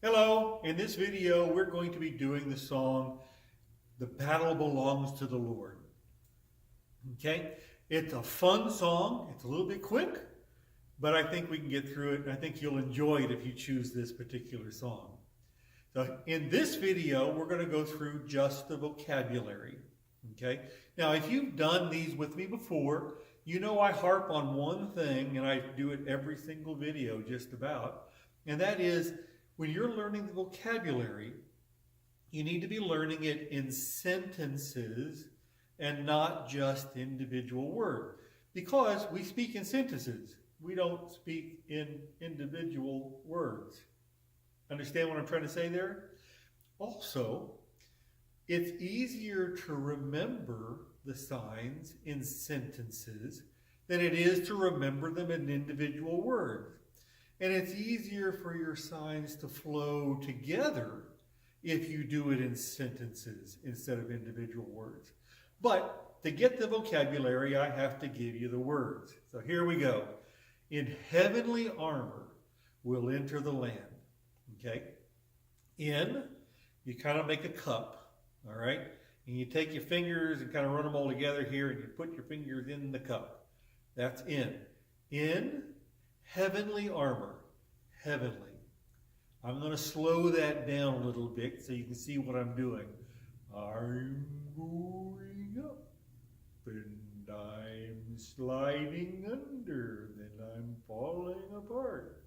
Hello, in this video we're going to be doing the song "The Battle Belongs to the Lord." Okay, it's a fun song. It's a little bit quick, but I think we can get through it, and I think you'll enjoy it if you choose this particular song. So in this video we're going to go through just the vocabulary. Okay, now if you've done these with me before, you know I harp on one thing, and I do it every single video just about, and that is when you're learning the vocabulary, you need to be learning it in sentences and not just individual words. Because we speak in sentences. We don't speak in individual words. Understand what I'm trying to say there? Also, it's easier to remember the signs in sentences than it is to remember them in individual words. And it's easier for your signs to flow together if you do it in sentences instead of individual words. But to get the vocabulary, I have to give you the words. So here we go. In heavenly armor we'll enter the land. Okay? In, you kind of make a cup, all right? And you take your fingers and kind of run them all together here, and you put your fingers in the cup. That's in. In heavenly armor. Heavenly. I'm going to slow that down a little bit so you can see what I'm doing. I'm going up and I'm sliding under, then I'm falling apart.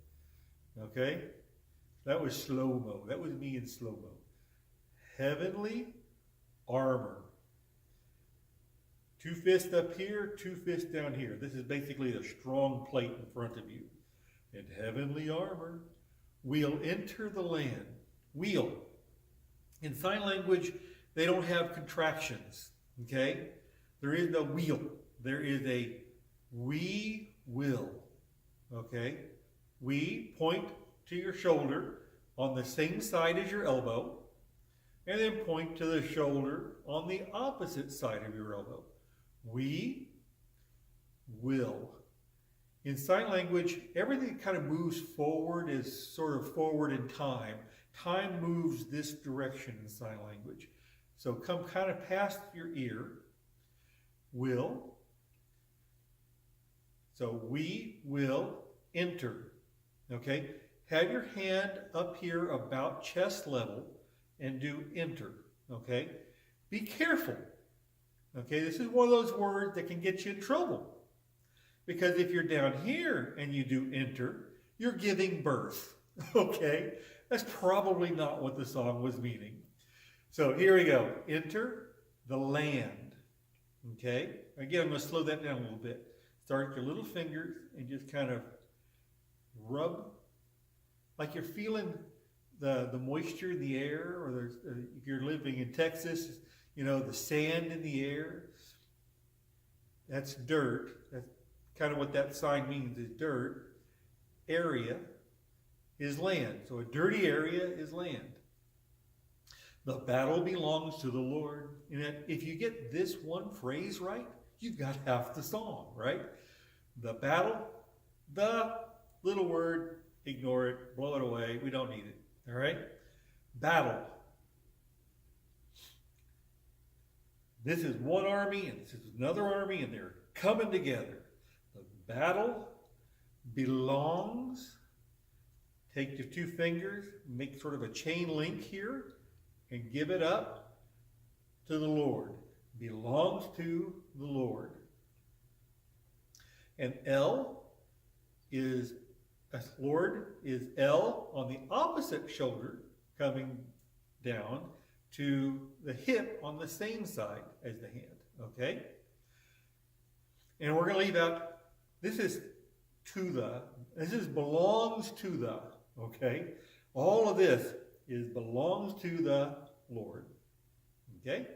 Okay? That was slow-mo. That was me in slow-mo. Heavenly armor. 2 fists up here, 2 fists down here. This is basically a strong plate in front of you. In heavenly armor, we'll enter the land. We'll. In sign language, they don't have contractions, okay? There is no we'll. There is a we will, okay? We point to your shoulder on the same side as your elbow, and then point to the shoulder on the opposite side of your elbow. We will. In sign language, everything that kind of moves forward is sort of forward in time. Time moves this direction in sign language. So come kind of past your ear. Will. So we will enter. Okay? Have your hand up here about chest level and do enter. Okay? Be careful. Okay? This is one of those words that can get you in trouble. Because if you're down here and you do enter, you're giving birth, okay? That's probably not what the song was meaning. So here we go. Enter the land, okay? Again, I'm going to slow that down a little bit. Start with your little fingers and just kind of rub, like you're feeling the moisture in the air, or if you're living in Texas, you know, the sand in the air. That's dirt. That's kind of what that sign means, is dirt. Area is land. So a dirty area is land. The battle belongs to the Lord. And if you get this one phrase right, you've got half the song, right? The battle, the little word, ignore it, blow it away. We don't need it, all right? Battle. This is one army and this is another army, and they're coming together. The battle belongs. Take your 2 fingers, make sort of a chain link here, and give it up to the Lord. Belongs to the Lord. And L is, Lord is L on the opposite shoulder, coming down to the hip on the same side as the hand, okay? And we're going to leave out, this is to the, this is belongs to the, okay? All of this is belongs to the Lord, okay?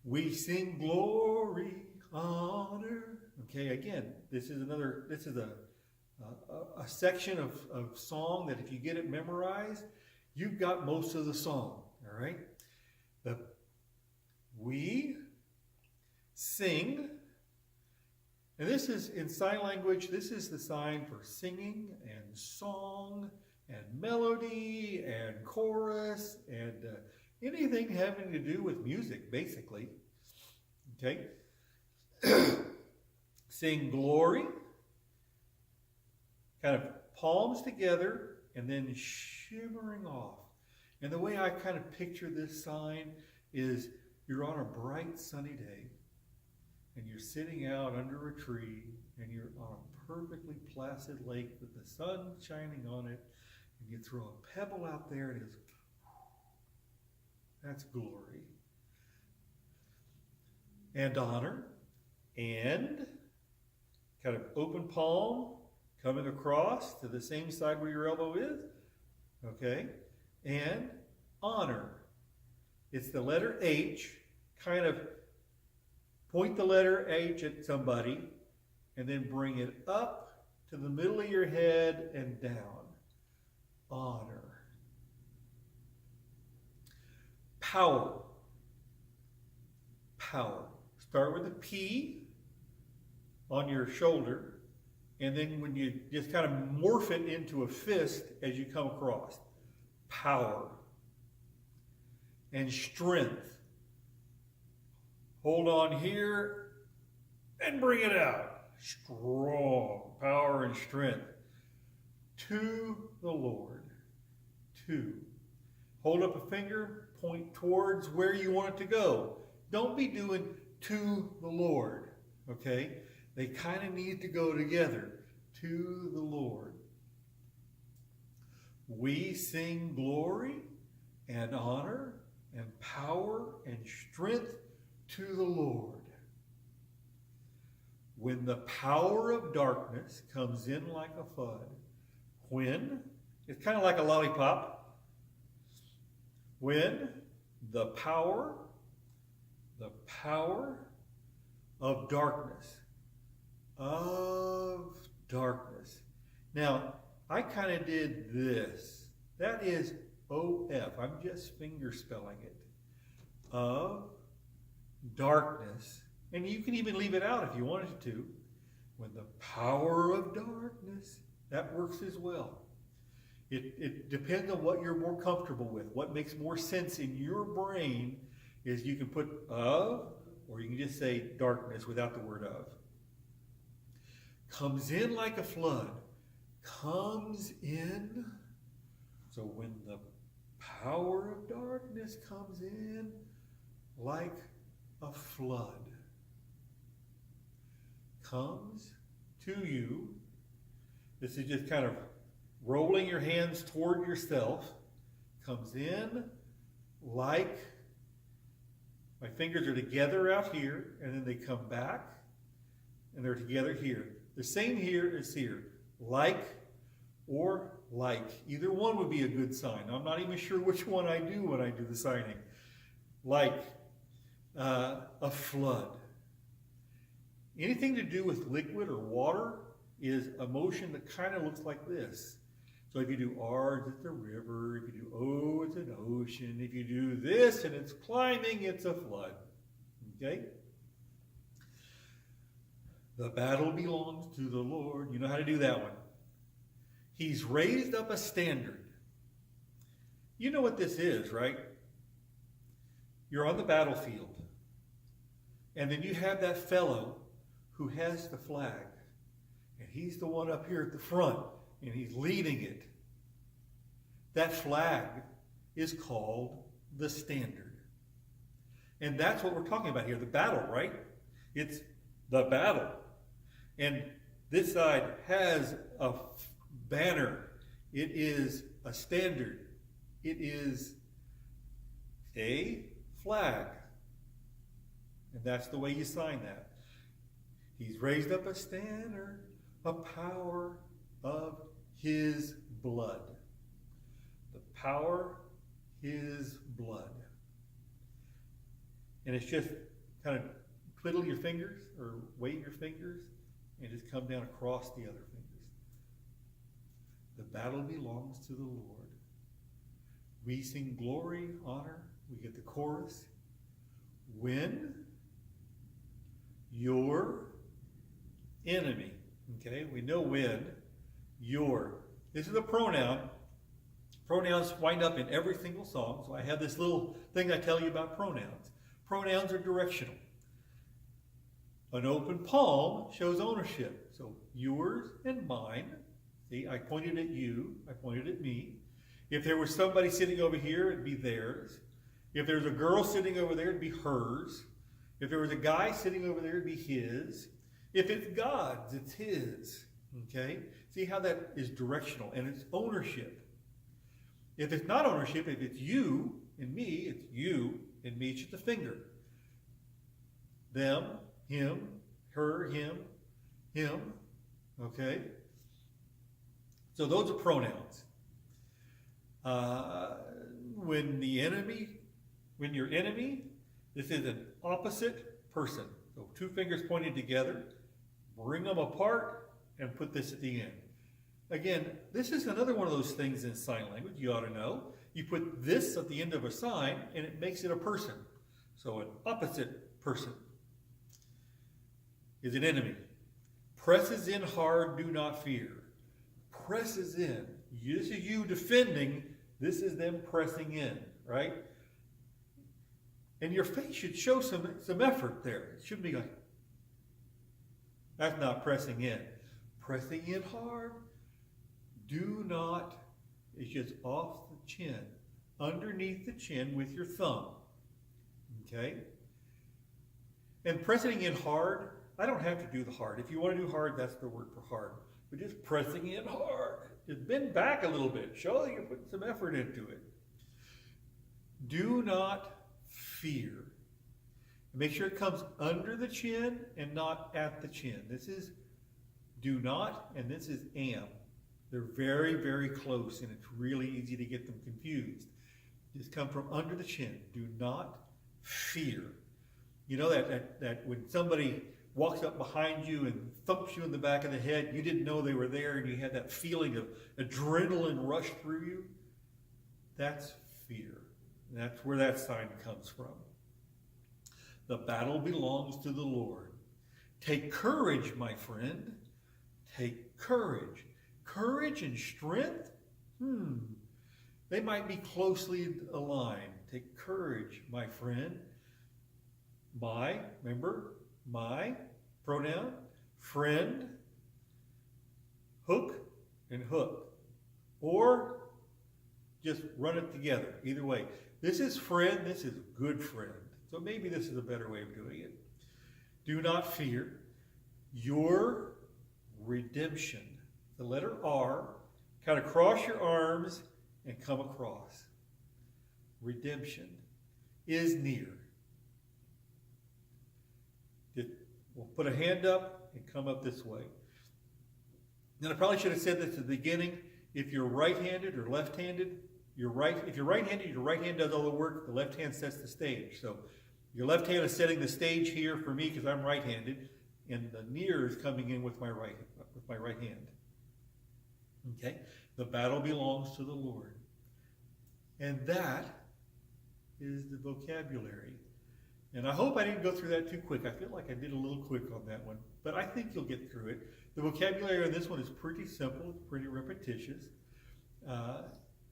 We sing glory, honor, okay? Again, this is a section of song that if you get it memorized, you've got most of the song, all right? We sing. And this is, in sign language, this is the sign for singing and song and melody and chorus and anything having to do with music, basically. Okay? Sing glory, kind of palms together and then shimmering off. And the way I kind of picture this sign is you're on a bright sunny day and you're sitting out under a tree and you're on a perfectly placid lake with the sun shining on it, and you throw a pebble out there and it's, that's glory. And honor, and kind of open palm coming across to the same side where your elbow is, okay? And honor. It's the letter H, kind of point the letter H at somebody and then bring it up to the middle of your head and down. Honor. Power. Power. Start with a P on your shoulder, and then when you just kind of morph it into a fist as you come across. Power. And strength. Hold on here and bring it out. Strong power and strength. To the Lord. To. Hold up a finger, point towards where you want it to go. Don't be doing to the Lord, okay? They kind of need to go together. To the Lord. We sing glory and honor and power and strength to the Lord. When the power of darkness comes in like a flood, when, it's kind of like a lollipop, when the power of darkness. Now, I kind of did this. That is O-F. I'm just finger spelling it. Of darkness. And you can even leave it out if you wanted to. When the power of darkness, that works as well. It depends on what you're more comfortable with. What makes more sense in your brain is you can put of, or you can just say darkness without the word of. Comes in like a flood. Comes in. So when the power of darkness comes in like a flood, comes to you. This is just kind of rolling your hands toward yourself. Comes in like, my fingers are together out here, and then they come back, and they're together here. The same here as here. Like or like. Either one would be a good sign. I'm not even sure which one I do when I do the signing. Like a flood. Anything to do with liquid or water is a motion that kind of looks like this. So if you do R, it's a river. If you do O, it's an ocean. If you do this and it's climbing, it's a flood. Okay? The battle belongs to the Lord. You know how to do that one. He's raised up a standard. You know what this is, right? You're on the battlefield. And then you have that fellow who has the flag. And he's the one up here at the front. And he's leading it. That flag is called the standard. And that's what we're talking about here, the battle, right? It's the battle. And this side has a banner. It is a standard. It is a flag. And that's the way you sign that. He's raised up a standard, a power of his blood. The power, his blood. And it's just kind of twiddle your fingers or wave your fingers and just come down across the other fingers. The battle belongs to the Lord. We sing glory, honor. We get the chorus. When your enemy, okay, we know when, your, this is a pronoun, Pronouns wind up in every single song, so I have this little thing I tell you about pronouns. Pronouns are directional. An open palm shows ownership. So yours and mine. See, I pointed at you, I pointed at me. If there was somebody sitting over here, it'd be theirs. If there's a girl sitting over there, it'd be hers. If there was a guy sitting over there, it'd be his. If it's God's, it's his. Okay? See how that is directional, and it's ownership. If it's not ownership, if it's you and me, it's you and me, it's just a finger. Them, him, her, him. Okay? So those are pronouns. When your enemy, this is an opposite person. So two fingers pointed together, bring them apart, and put this at the end. Again, this is another one of those things in sign language you ought to know. You put this at the end of a sign, and it makes it a person. So an opposite person is an enemy. Presses in hard, do not fear. Presses in. This is you defending. This is them pressing in, right? And your face should show some effort there. It shouldn't be like, that's not pressing in. Pressing in hard. Do not, it's just off the chin, underneath the chin with your thumb. Okay? And pressing in hard, I don't have to do the hard. If you want to do hard, that's the word for hard. But just pressing in hard. Just bend back a little bit. Show that you're putting some effort into it. Do not fear. Make sure it comes under the chin and not at the chin. This is do not, and this is am. They're very, very close, and it's really easy to get them confused. Just come from under the chin. Do not fear. You know that when somebody walks up behind you and thumps you in the back of the head, you didn't know they were there, and you had that feeling of adrenaline rush through you? That's fear. And that's where that sign comes from. The battle belongs to the Lord. Take courage, my friend. Take courage. Courage and strength? They might be closely aligned. Take courage, my friend. Remember, my, pronoun, friend, hook, and hook. Or just run it together, either way. This is friend, this is good friend. So maybe this is a better way of doing it. Do not fear. Your redemption. The letter R, kind of cross your arms and come across. Redemption is near. We'll put a hand up and come up this way. Then I probably should have said this at the beginning. If you're right-handed or left-handed, if you're right-handed, your right hand does all the work, the left hand sets the stage. So your left hand is setting the stage here for me because I'm right-handed, and the near is coming in with my right hand. Okay? The battle belongs to the Lord. And that is the vocabulary. And I hope I didn't go through that too quick. I feel like I did a little quick on that one, but I think you'll get through it. The vocabulary on this one is pretty simple, it's pretty repetitious,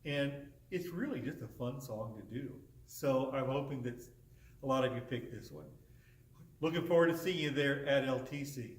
and it's really just a fun song to do. So I'm hoping that a lot of you pick this one. Looking forward to seeing you there at LTC.